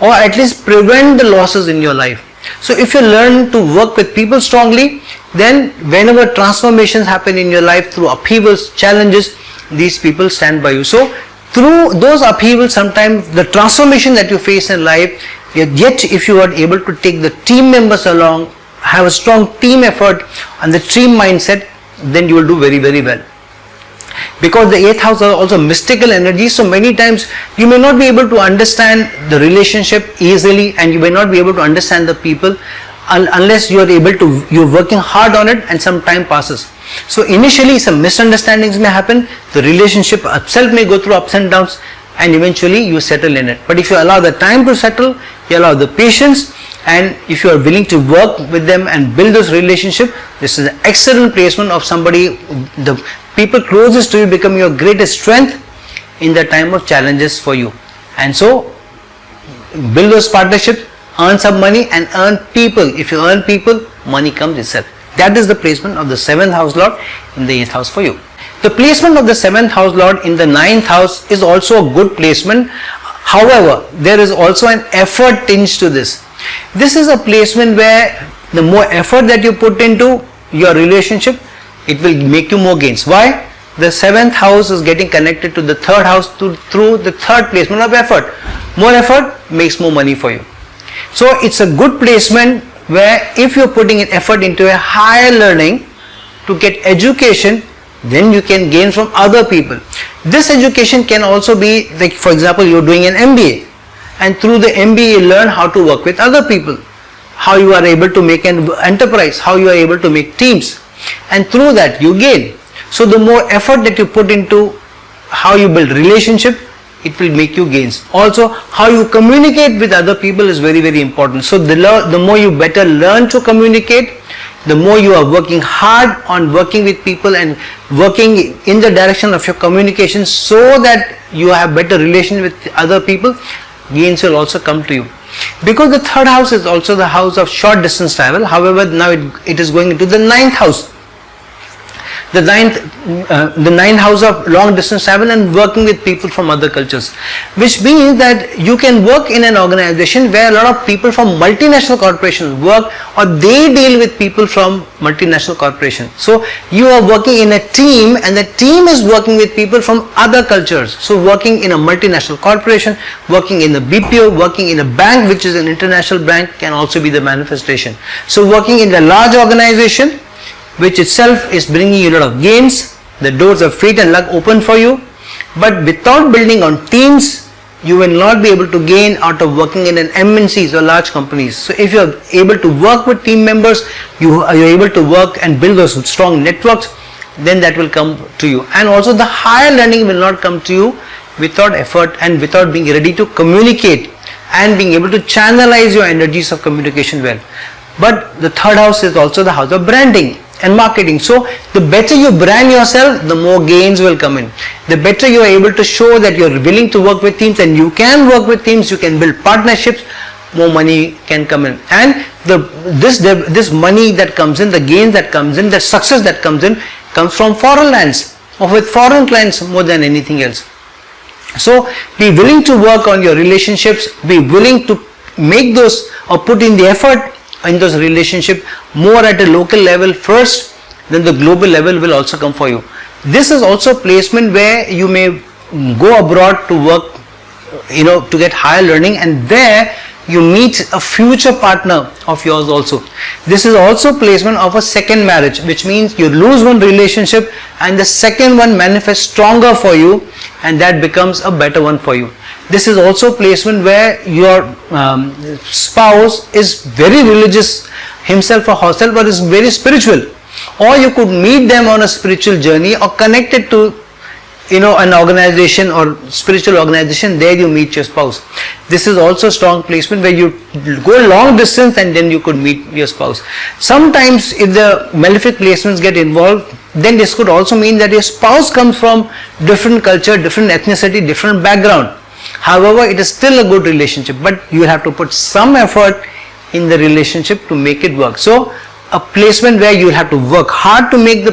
or at least prevent the losses in your life. So if you learn to work with people strongly, then whenever transformations happen in your life through upheavals, challenges, these people stand by you. So through those upheavals, sometimes the transformation that you face in life, yet if you are able to take the team members along, have a strong team effort and the team mindset, then you will do very, very well. Because the 8th house are also mystical energies, so many times you may not be able to understand the relationship easily, and you may not be able to understand the people unless you are able to, you're working hard on it and some time passes. So initially some misunderstandings may happen, the relationship itself may go through ups and downs, and eventually you settle in it. But if you allow the time to settle, you allow the patience, and if you are willing to work with them and build this relationship, this is an excellent placement of somebody, the people closest to you become your greatest strength in the time of challenges for you. And so build those partnerships, earn some money and earn people. If you earn people, money comes itself. That is the placement of the 7th house lord in the 8th house for you. The placement of the 7th house lord in the 9th house is also a good placement. However, there is also an effort tinge to this. This is a placement where the more effort that you put into your relationship, it will make you more gains. Why? The 7th house is getting connected to the 3rd house through the 3rd placement of effort. More effort makes more money for you. So it's a good placement where if you're putting in effort into a higher learning to get education, then you can gain from other people. This education can also be, like for example, you're doing an MBA, and through the MBA you learn how to work with other people, how you are able to make an enterprise, how you are able to make teams, and through that you gain. So the more effort that you put into how you build relationship, it will make you gains. Also, how you communicate with other people is very, very important. So the more you better learn to communicate, the more you are working hard on working with people and working in the direction of your communication so that you have better relation with other people, gains will also come to you. Because the 3rd house is also the house of short distance travel, however now it is going into the 9th house. The ninth house of long distance travel and working with people from other cultures, which means that you can work in an organization where a lot of people from multinational corporations work, or they deal with people from multinational corporations. So you are working in a team, and the team is working with people from other cultures. So working in a multinational corporation, working in a BPO, working in a bank which is an international bank can also be the manifestation. So working in a large organization which itself is bringing you a lot of gains, the doors of fate and luck open for you. But without building on teams, you will not be able to gain out of working in an MNCs or large companies. So if you are able to work with team members, you are able to work and build those strong networks, then that will come to you. And also the higher learning will not come to you without effort and without being ready to communicate and being able to channelize your energies of communication well. But the third house is also the house of branding and marketing. So the better you brand yourself, the more gains will come in. The better you are able to show that you are willing to work with teams, and you can work with teams, you can build partnerships, more money can come in. And this money that comes in, the gains that comes in, the success that comes in, comes from foreign lands or with foreign clients more than anything else. So be willing to work on your relationships, be willing to make those or put in the effort in those relationships more at a local level first, then the global level will also come for you. This is also placement where you may go abroad to work, to get higher learning, and there you meet a future partner of yours also. This is also placement of a second marriage, which means you lose one relationship and the second one manifests stronger for you, and that becomes a better one for you. This is also placement where your spouse is very religious himself or herself, or is very spiritual, or you could meet them on a spiritual journey or connected to an organization or spiritual organization. There you meet your spouse. This is also strong placement where you go long distance and then you could meet your spouse. Sometimes if the malefic placements get involved, then this could also mean that your spouse comes from different culture, different ethnicity, different background. However, it is still a good relationship, but you have to put some effort in the relationship to make it work. So a placement where you have to work hard to make the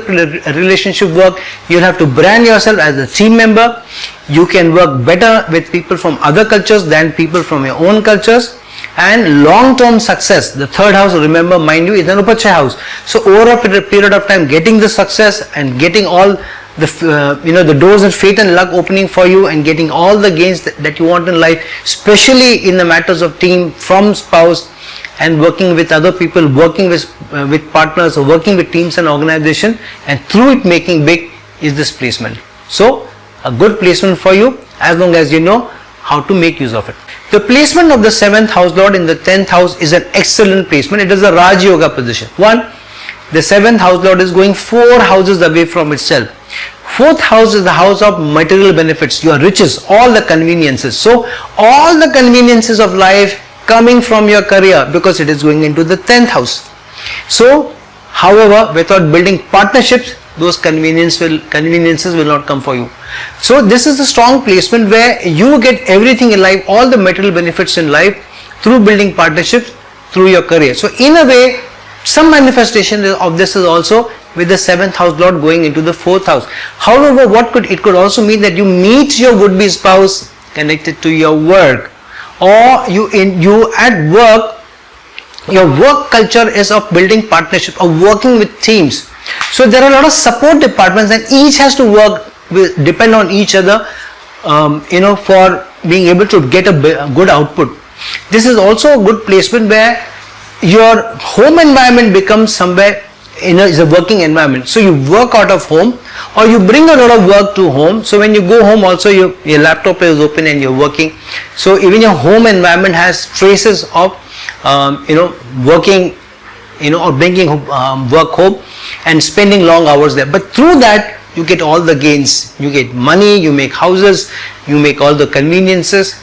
relationship work. You have to brand yourself as a team member. You can work better with people from other cultures than people from your own cultures. And long-term success, the third house, remember, mind you, is an Upachaya house. So over a period of time, getting the success and getting all the doors of fate and luck opening for you, and getting all the gains that you want in life, especially in the matters of team, from spouse, and working with other people, working with partners, or working with teams and organization, and through it making big, is this placement. So a good placement for you, as long as you know how to make use of it. The placement of the 7th house lord in the 10th house is an excellent placement. It is a Raj Yoga position. One, the 7th house lord is going 4 houses away from itself. 4th house is the house of material benefits, your riches, all the conveniences. So all the conveniences of life coming from your career, because it is going into the 10th house. So however, without building partnerships, those conveniences will not come for you. So this is a strong placement where you get everything in life, all the material benefits in life, through building partnerships through your career. So in a way, some manifestation of this is also with the 7th house lord going into the 4th house. However, it could also mean that you meet your would-be spouse connected to your work, or you at work, your work culture is of building partnership or working with teams. So there are a lot of support departments, and each has to depend on each other, for being able to get a good output. This is also a good placement where your home environment becomes somewhere, is a working environment. So you work out of home, or you bring a lot of work to home. So when you go home also, your laptop is open and you're working. So even your home environment has traces of working, or bringing work home and spending long hours there. But through that, you get all the gains. You get money, you make houses, you make all the conveniences.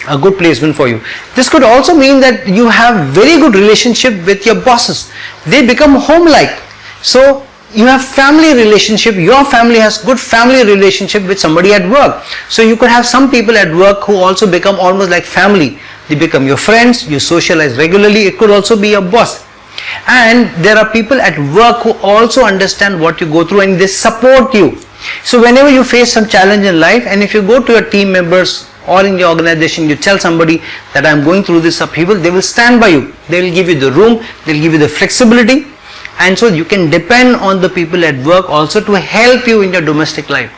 A good placement for you. This could also mean that you have very good relationship with your bosses. They become home-like. So you have family relationship. Your family has good family relationship with somebody at work. So you could have some people at work who also become almost like family. They become your friends. You socialize regularly. It could also be your boss. And there are people at work who also understand what you go through, and they support you. So whenever you face some challenge in life, and if you go to your team members or in your organization, you tell somebody that I'm going through this upheaval, they will stand by you. They will give you the room, they will give you the flexibility, and so you can depend on the people at work also to help you in your domestic life.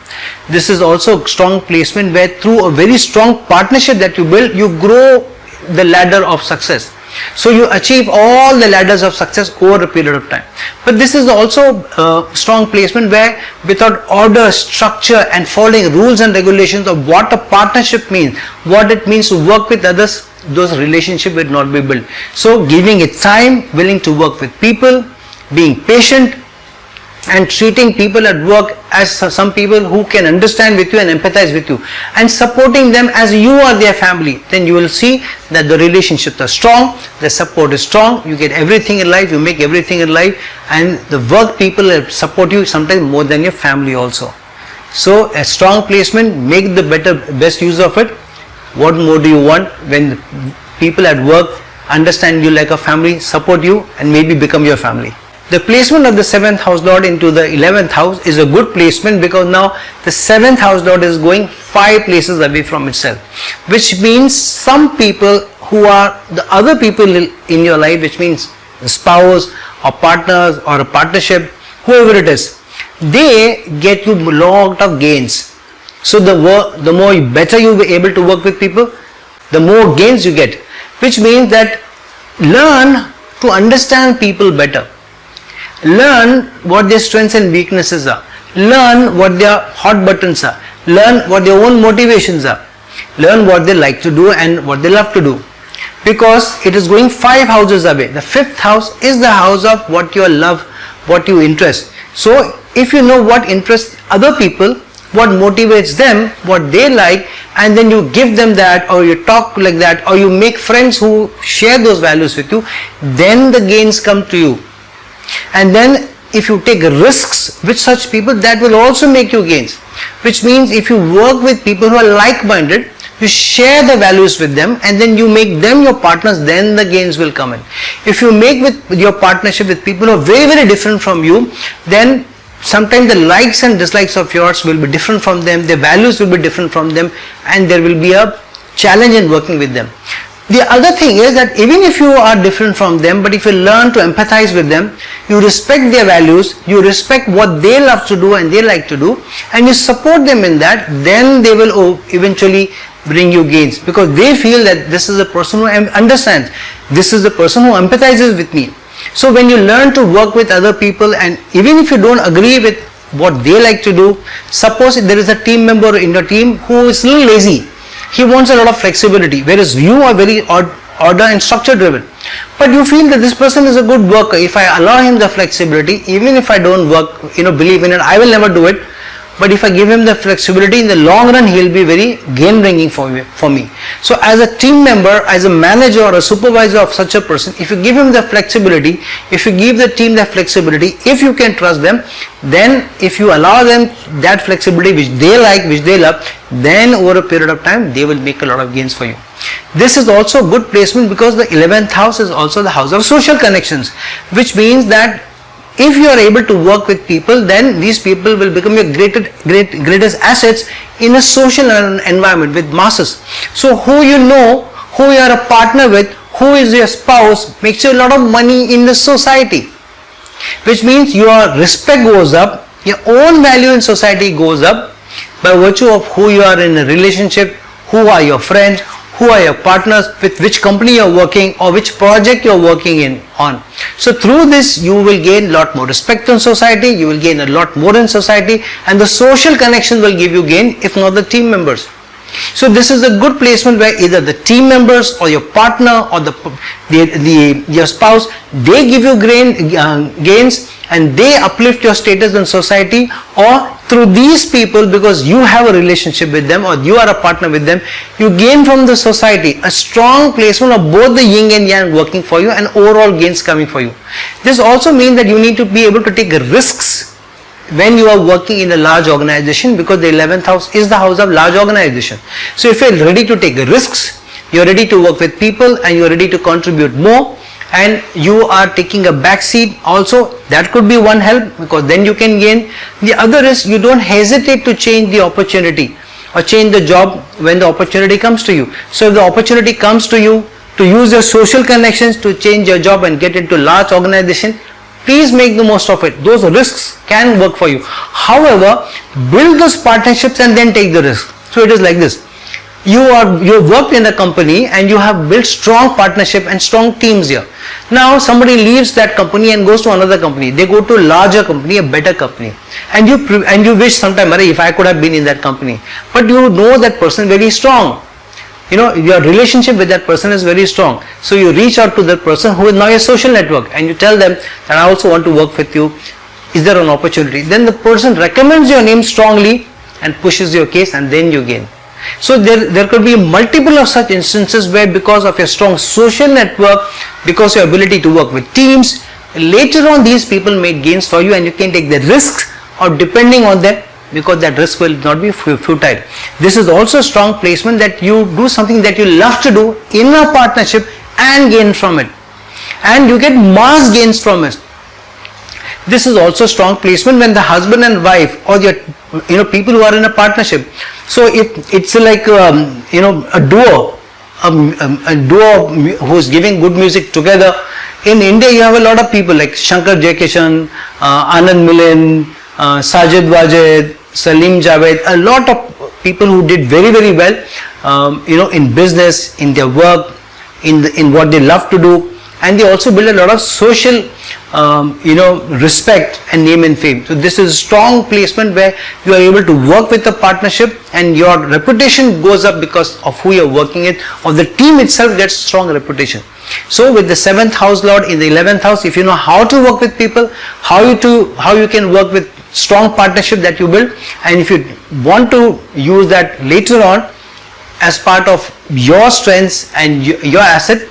This is also a strong placement where through a very strong partnership that you build, you grow the ladder of success. So you achieve all the ladders of success over a period of time. But this is also a strong placement where without order, structure and following rules and regulations of what a partnership means, what it means to work with others, those relationships will not be built. So giving it time, willing to work with people, being patient, and treating people at work as some people who can understand with you and empathize with you, and supporting them as you are their family, then you will see that the relationships are strong, the support is strong, you get everything in life, you make everything in life, and the work people support you sometimes more than your family also. So a strong placement, make the best use of it. What more do you want when people at work understand you like a family, support you and maybe become your family? The placement of the 7th house lord into the 11th house is a good placement, because now the 7th house lord is going 5 places away from itself, which means some people who are the other people in your life, which means the spouse or partners or a partnership, whoever it is, they get you a lot of gains. So the more better you be able to work with people, the more gains you get, which means that learn to understand people better. Learn what their strengths and weaknesses are. Learn what their hot buttons are. Learn what their own motivations are. Learn what they like to do and what they love to do. Because it is going 5 houses away. The 5th house is the house of what you love, what you interest. So if you know what interests other people, what motivates them, what they like, and then you give them that, or you talk like that, or you make friends who share those values with you, then the gains come to you. And then if you take risks with such people, that will also make you gains. Which means if you work with people who are like-minded, you share the values with them and then you make them your partners, then the gains will come in. If you make with your partnership with people who are very, very different from you, then sometimes the likes and dislikes of yours will be different from them, their values will be different from them, and there will be a challenge in working with them. The other thing is that even if you are different from them, but if you learn to empathize with them, you respect their values, you respect what they love to do and they like to do, and you support them in that, then they will eventually bring you gains, because they feel that this is a person who understands, this is the person who empathizes with me. So when you learn to work with other people, and even if you don't agree with what they like to do, suppose there is a team member in your team who is a little lazy, he wants a lot of flexibility, whereas you are very order and structure driven. But you feel that this person is a good worker. If I allow him the flexibility, even if I don't believe in it, I will never do it. But if I give him the flexibility, in the long run, he will be very gain bringing for me. So as a team member, as a manager or a supervisor of such a person, if you give him the flexibility, if you give the team the flexibility, if you can trust them, then if you allow them that flexibility which they like, which they love, then over a period of time, they will make a lot of gains for you. This is also good placement because the 11th house is also the house of social connections, which means that if you are able to work with people, then these people will become your greatest assets in a social environment with masses. So who you know, who you are a partner with, who is your spouse, makes you a lot of money in the society. Which means your respect goes up, your own value in society goes up by virtue of who you are in a relationship, who are your friends, who are your partners, with which company you are working or which project you are working on. So through this you will gain a lot more respect in society, you will gain a lot more in society, and the social connection will give you gain, if not the team members. So this is a good placement where either the team members or your partner or your spouse, they give you gains and they uplift your status in society, or through these people, because you have a relationship with them or you are a partner with them, you gain from the society a strong placement of both the yin and yang working for you and overall gains coming for you. This also means that you need to be able to take risks when you are working in a large organization, because the 11th house is the house of large organization. So if you are ready to take risks, you are ready to work with people and you are ready to contribute more, and you are taking a back seat also, that could be one help, because then you can gain. The other is you don't hesitate to change the opportunity or change the job when the opportunity comes to you. So if the opportunity comes to you to use your social connections to change your job and get into large organization, please make the most of it. Those risks can work for you. However, build those partnerships and then take the risk. So it is like this. you worked in a company and you have built strong partnership and strong teams here. Now somebody leaves that company and goes to another company. They go to a larger company, a better company, and you wish sometime, if I could have been in that company. But you know that person very strong. Your relationship with that person is very strong. So you reach out to that person who is now your social network, and you tell them that I also want to work with you. Is there an opportunity? Then the person recommends your name strongly and pushes your case, and then you gain. So there could be multiple of such instances where, because of your strong social network, because your ability to work with teams, later on these people make gains for you, and you can take the risks or depending on them, because that risk will not be futile. This is also a strong placement that you do something that you love to do in a partnership and gain from it, and you get mass gains from it. This is also strong placement when the husband and wife, or your people who are in a partnership. So if it's like a duo, a duo who is giving good music together. In India, you have a lot of people like Shankar Jaikishan, Anand Milan, Sajid Wajid, Salim Javed, a lot of people who did very, very well, in business, in their work, in what they love to do, and they also build a lot of social, respect and name and fame. So this is a strong placement where you are able to work with a partnership, and your reputation goes up because of who you are working with, or the team itself gets strong reputation. So with the 7th house lord in the 11th house, if you know how to work with people, how you can work with strong partnership that you build, and if you want to use that later on as part of your strengths and your asset,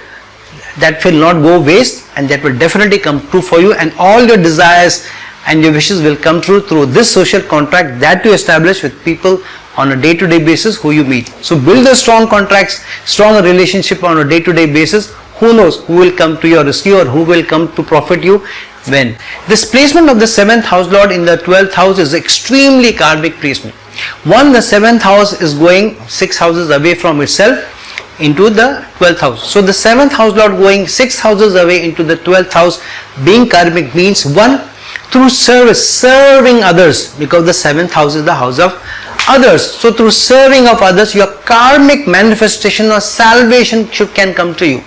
that will not go waste, and that will definitely come true for you, and all your desires and your wishes will come true through this social contract that you establish with people on a day-to-day basis who you meet. So build the strong contracts, strong relationship on a day-to-day basis. Who knows who will come to your rescue or who will come to profit you when. This placement of the 7th house lord in the 12th house is extremely karmic placement. One, the 7th house is going 6 houses away from itself into the 12th house. So the 7th house lord going 6 houses away into the 12th house being karmic means, one, through service, serving others, because the 7th house is the house of others. So through serving of others, your karmic manifestation or salvation can come to you.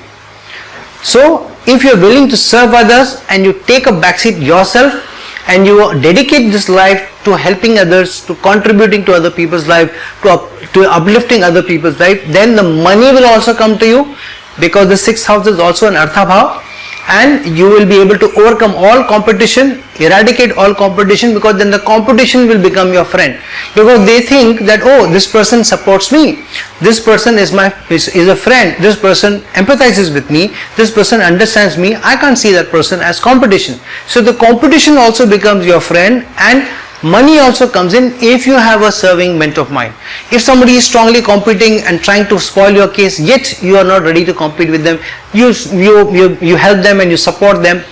So if you are willing to serve others and you take a backseat yourself and you dedicate this life to helping others, to contributing to other people's life, to uplifting other people's life, then the money will also come to you, because the 6th house is also an Artha Bhav, and you will be able to overcome all competition, eradicate all competition, because then the competition will become your friend, because they think that, oh, this person supports me, this person is a friend, this person empathizes with me, this person understands me, I can't see that person as competition. So the competition also becomes your friend, and money also comes in if you have a serving bent of mind. If somebody is strongly competing and trying to spoil your case, yet you are not ready to compete with them, you help them and you support them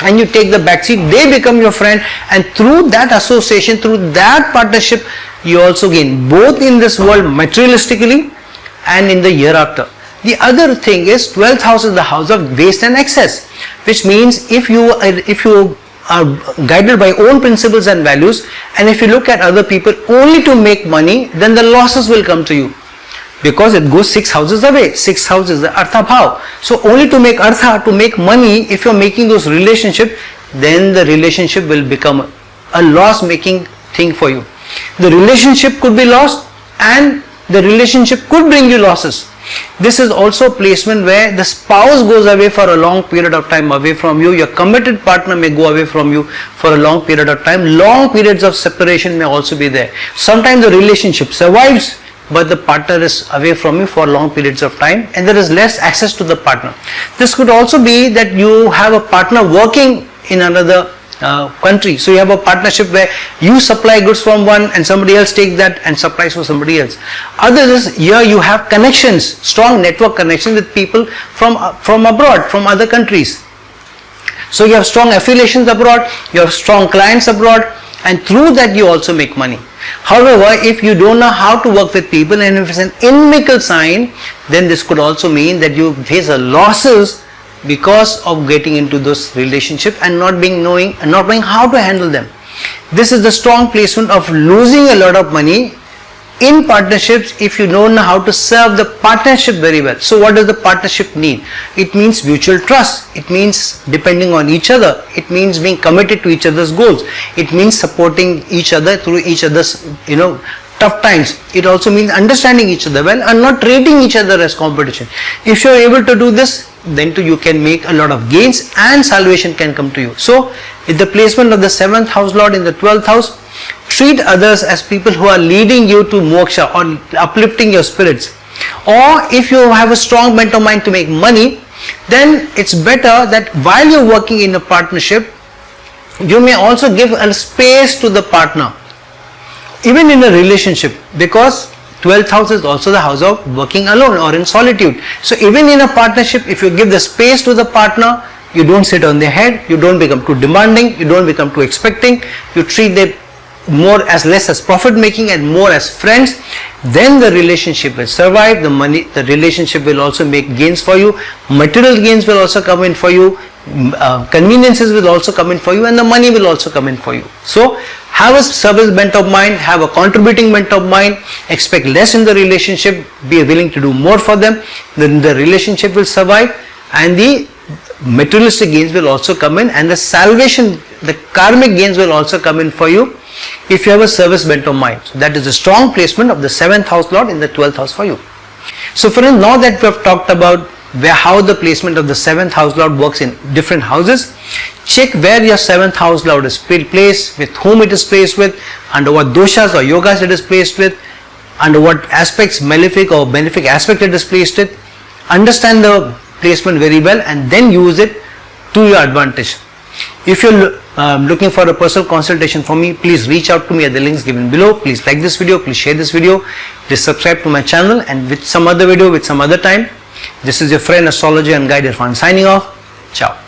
and you take the backseat, they become your friend, and through that association, through that partnership, you also gain both in this world materialistically and in the hereafter. The other thing is 12th house is the house of waste and excess, which means if you are guided by own principles and values, and if you look at other people only to make money, then the losses will come to you, because it goes 6 houses away. 6th house is the Artha Bhav. So only to make Artha, to make money, if you are making those relationships, then the relationship will become a loss making thing for you. The relationship could be lost, and the relationship could bring you losses. This is also a placement where the spouse goes away for a long period of time away from you. Your committed partner may go away from you for a long period of time. Long periods of separation may also be there. Sometimes the relationship survives, but the partner is away from you for long periods of time, and there is less access to the partner. This could also be that you have a partner working in another country. So you have a partnership where you supply goods from one and somebody else takes that and supplies for somebody else. Others, here you have connections, strong network connection with people from abroad, from other countries. So you have strong affiliations abroad, you have strong clients abroad, and through that you also make money. However, if you don't know how to work with people, and if it's an inimical sign, then this could also mean that you face losses because of getting into those relationships and not knowing how to handle them. This is the strong placement of losing a lot of money in partnerships, if you don't know how to serve the partnership very well. So what does the partnership need? It means mutual trust. It means depending on each other. It means being committed to each other's goals. It means supporting each other through each other's, tough times. It also means understanding each other well and not treating each other as competition. If you are able to do this, then too you can make a lot of gains and salvation can come to you. So with the placement of the 7th house lord in the 12th house, treat others as people who are leading you to moksha or uplifting your spirits. Or if you have a strong bent of mind to make money, then it's better that while you're working in a partnership, you may also give a space to the partner, even in a relationship, because 12th house is also the house of working alone or in solitude. So even in a partnership, if you give the space to the partner, you don't sit on their head, you don't become too demanding, you don't become too expecting, you treat them more as less as profit making and more as friends, then the relationship will survive. The relationship will also make gains for you, material gains will also come in for you, conveniences will also come in for you, and the money will also come in for you. So have a service bent of mind, have a contributing bent of mind, expect less in the relationship, be willing to do more for them, then the relationship will survive and the materialistic gains will also come in, and the salvation, the karmic gains will also come in for you if you have a service bent of mind. So that is a strong placement of the 7th house lord in the 12th house for you. So friends, now that we have talked about how the placement of the 7th house lord works in different houses, check where your 7th house lord is placed, with whom it is placed with, under what doshas or yogas it is placed with, under what aspects, malefic or benefic aspect it is placed with. Understand the placement very well and then use it to your advantage. If you're looking for a personal consultation from me, please reach out to me at the links given below. Please like this video, please share this video, please subscribe to my channel, and with some other video with some other time. This is your friend, astrologer and guide Irfan signing off. Ciao.